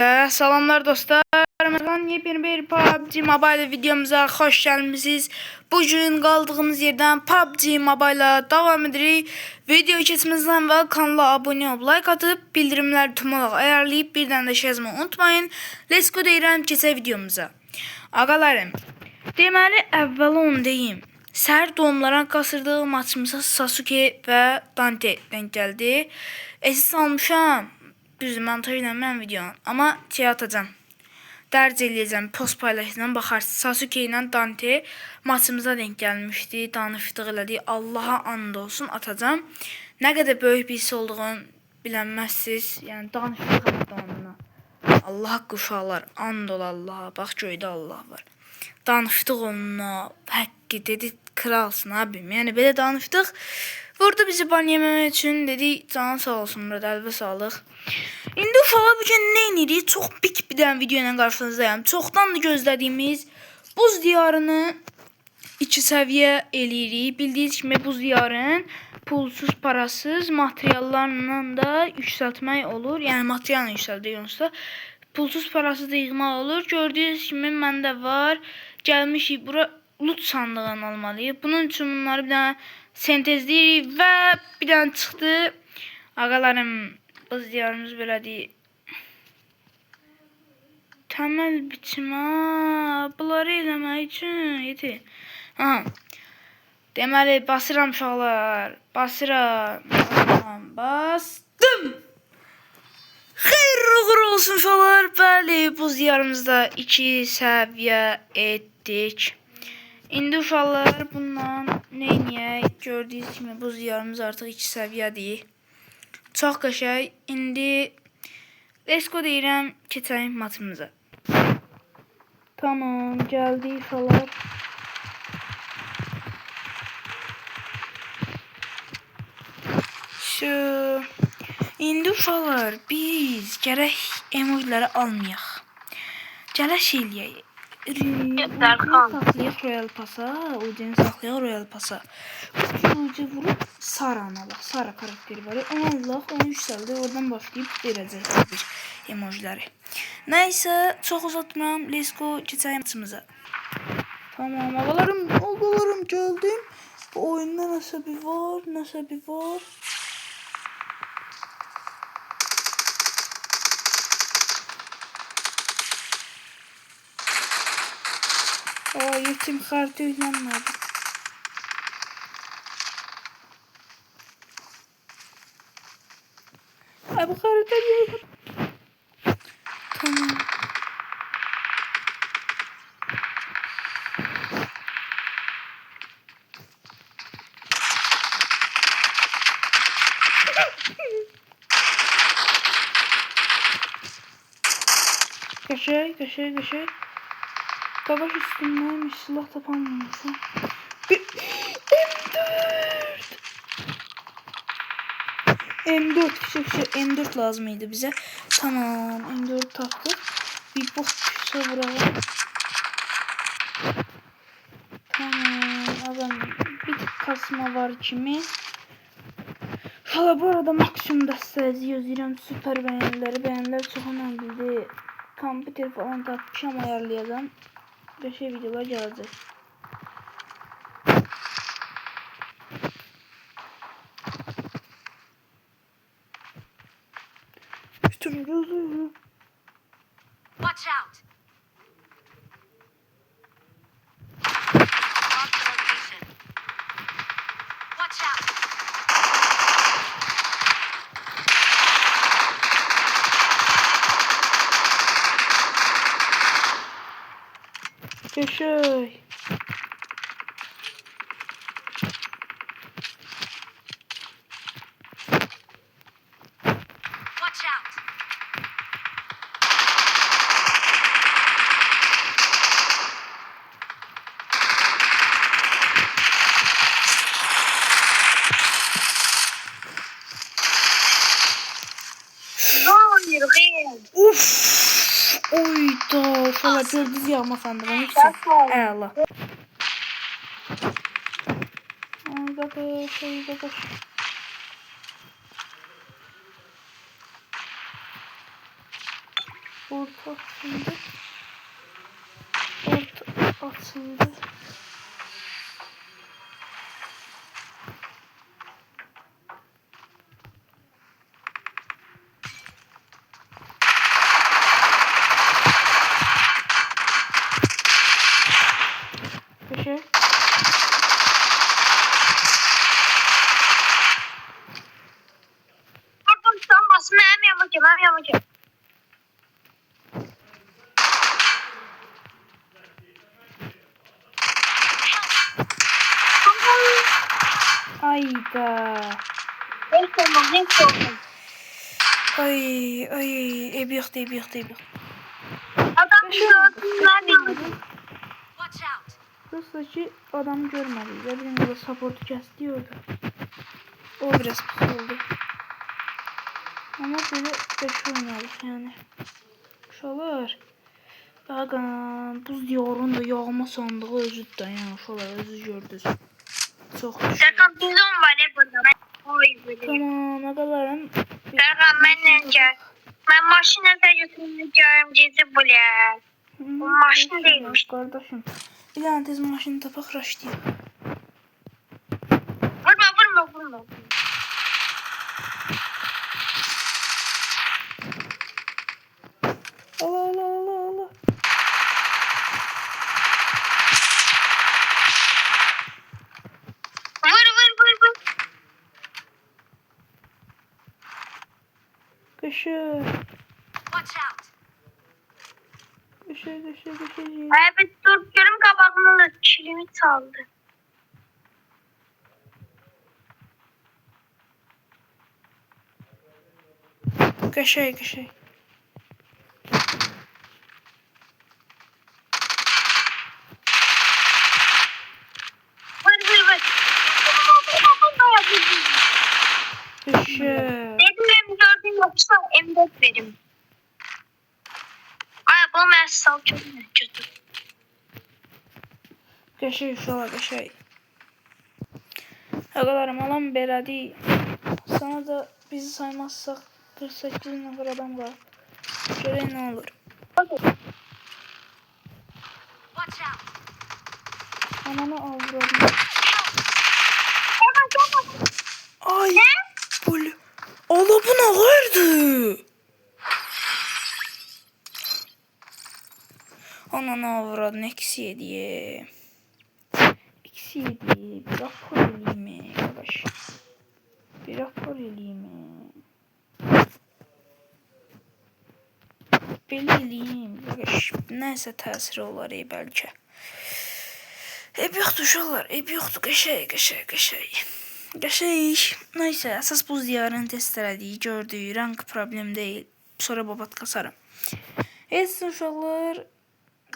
Salamlar dostlar. Yepyeni bir PUBG Mobile videomuza hoş gelmişsiniz. Bugün kaldığımız yerden PUBG Mobile'a devam edirik. Video keçmizden ve kanala abone olup like atıp bildirimler tüm olarak ayarlayıp birden de yazmayı unutmayın. Let's go deyirəm keçək videomuza. Ağalarım, deməli əvvəl onu deyim. Səhər doğumlara qasırdığı maçımıza Sasuke və Dante denk gəldi. Esis almışam. Düz montajla mən videonu. Amma şey atacağım. Dərc eləyəcəm. Post paylaşacağım. Baxarsınız. Sasuke ilə Dante maçımıza denk gəlmişdi. Danışdıq elədik. Allaha and olsun atacağım. Nə qədər böyük bir his olduğunu bilənməzsiniz. Yəni danışdıq onunla. Allah haqqı uşaqlar. And ol Allaha. Bax göydə Allah var. Danışdıq onunla. Haqqı dedi kralsın abim. Yəni belə danışdıq. Burada bizi ban yeməmək üçün dedi canı sağ olsun burada əlbə sağlıq. İndi uşaqlar bugün nə edirik? Çox big bir dənə video ilə qarşınızdayım. Çoxdan da gözlədiyimiz buz diyarını 2 səviyyə eləyirik. Bildiyiniz kimi buz diyarının pulsuz, parasız materiallarla da yüksəltmək olur. Yəni materialını yüksəldiyorsa pulsuz, parasız da yığmaq olur. Gördüyünüz kimi məndə var. Gəlmişik bura loot sandığını almalıyıq. Bunun üçün bunları bir dənə sentezləyirik və bir dənə çıxdı. Ağalarım, buz diyarımız belədir. Təməl biçimə bunları eləmək üçün yeti. Deməli basıram uşaqlar. Basıram. Bastım. Xeyir uğur olsun uşaqlar. Bəli, buz diyarımızda 2 səviyyə etdik. İndi uşaqlar bundan neyniyək? Gördüyünüz kimi buz diyarımız artıq 2 səviyyədir. Çox qəşəng. İndi let's go deyirəm, keçək matımıza. Tamam, gəldi uşaqlar. İndi uşaqlar biz gərək emojiləri almayaq. Gərək şey eləyək. Saxlayaq Royal Pasa, Udini saxlayaq Royal Pasa. Ucu vurup Sara'na bak, Sara karakteri var. Allah, onu yükseldi. Oradan başlayıp verəcək bir emojiləri. Neyse, çok uzatmam. Let's go, keçək maçımıza. Tamam, ağalarım geldim. Bu oyunda nasıl bir var. Yetim kartı oynanmadı. Bu kartı değil. Tamam. Kaşay. Savaş üstündeymiş, silah tapanmıyorsun. M4 M4 lazımydı bize. Tamam, M4 taktık. Bir bok düşse buraya. Tamam, adam bir kasma var kimi. Hala bu arada maksimum desteği yazıyorum. Süper beğeniler çok önemli. Kompüter falan tapmışam ayarlayacağım. Beşe videolar gelecek. Watch out. Watch out. Yaşay. Watch out. Uf. Oyda. Şöyle gördünüz ya ama sandım. Hepsi. Allah. Baba. Orta açıldı. Orta açıldı. Köşe. Pardon, tam basın hem yamacım hem yamacım. Ayda. Ne sorun? Ay, ev yoktu. Adam gördüm ben yamacım. Watch out. Burası adam görmedi. Ya benim de supportu kesti o biraz pis oldu. Ama böyle beş oynadık yani. Uşaqlar. Ağam, buz diyarın da yağma sandığı özüdür yani. Uşaqlar özü gördünüz. Çox Serkan bizon var ya burada. Oy böyle. Tamam, ağalarım. Serkan benimle gel. Ben maşına da götürmeyeceğim gezi buraya. Bu maşın değilmiş. Kardeşim. Bir tane tez maşını tapak raşlayayım. Vurma. Allah. Vur. Kışır. Watch out. Kışır. Ay bir dur görüm kabağımın kilimi çaldı. Qəşəng. Vur. Qəşəng. Dedim M4'ün yoksa M4 verim. Ay bu mən sal çok kötü. Qəşəng uşaqlar, qəşəng. Ağalarım, alan belədi. Sana da bizi saymazsaq 48 nəfər adam var. Görək nə olur. Watch out. Ananı avradım. Ay. Böyle. Allah, bu nə qoyurdu? Ananı avradım, eksi yediye. Bir rapor eləyim arkadaş. Bir rapor eləyim. Belə eləyim arkadaş. Nəsə təsiri olar bəlkə. Ev yoxdur uşaqlar, qəşəng. Neyse, əsas buz diyarını test elədik, gördük, rank problem deyil. Sonra babat kasarım. Heç uşaqlar,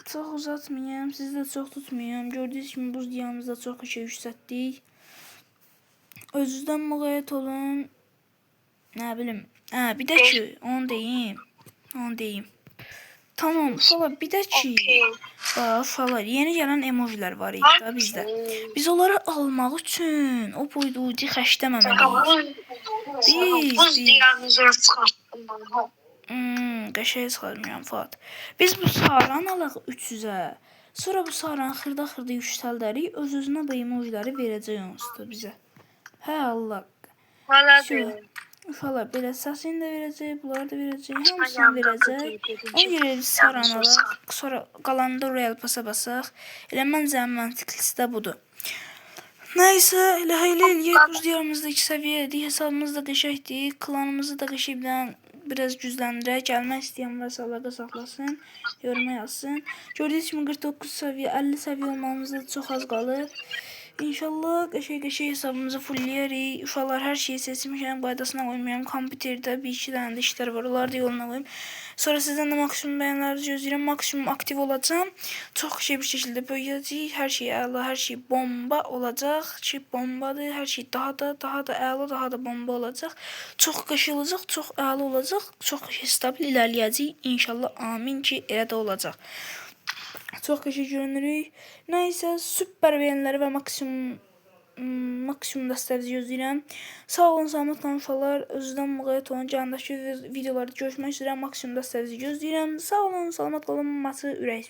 çox uzatmayayım, sizi də çox tutmayayım. Gördüyünüz kimi buz diyarımızda çox şey yüksətdik. Özünüzdən müğayət olun. Nə bilim. Bir də ki, onu deyim. Tamam, uşaqlar, bir də ki, uşaqlar, yeni gələn emojilər var idi da bizdə. Biz onları almaq üçün o boyducu xəşləməməliyik. Buz diyarınızı çıxartdım. Qəşəng çıxarmıram Fuat. Biz bu saran alaq 300-ə. Sonra bu saran xırda yüksəldərik. Öz-özünə bu emojiləri verəcək onsuz bizə. Hə Allah. Vallahi Uşaqlar, belə səsini də verəcək, bunları da verəcək, hamısını verəcək. Ona görə biz saran alaq, sonra qalanında Royal Pass-a basaq. Elə məncə ən məntiqlisi də budur. Nəysə, elə eləyək, buz diyarımızda 2 səviyyədik, hesabımız da deşəkdik, klanımızı da qəşəngdən biraz gücləndirək. Gəlmək istəyən varsa əlaqə saxlasın, yoruma yazsın. Gördüyünüz kimi 49 səviyyə, 50 səviyyə olmamızda çox az qalır. İnşallah qəşəng hesabımızı fullləyərik. Uşaqlar, hər şeyi seçmişəm, qaydasına qoymayım. Kompüterdə bir iki dənə də işlər var, onları da yoluna qoyum. Sonra sizdən də maksimum bəyənlərinizi gözləyirəm, maksimum aktiv olacağım. Çox bir şəkildə böyüyəcək, hər şey əla, hər şey bomba olacaq. Bombadır, hər şey daha da əla, daha da bomba olacaq. Çox qəşəng olacaq, çox əla olacaq, çox stabil irəliləyəcək. İnşallah, amin ki, elə də olacaq. Çox qəşəng görünürük. Nəysə, süper bəyənləri və maksimum maksimum dəstənizi gözləyirəm. Sağ olun, salamat qalın uşaqlar. Özünüzdən müğayət olun. Gəlindəki videolarda görüşmək üzrə maksimum dəstənizi gözləyirəm. Sağ olun, salamat qalın. Matı ürək.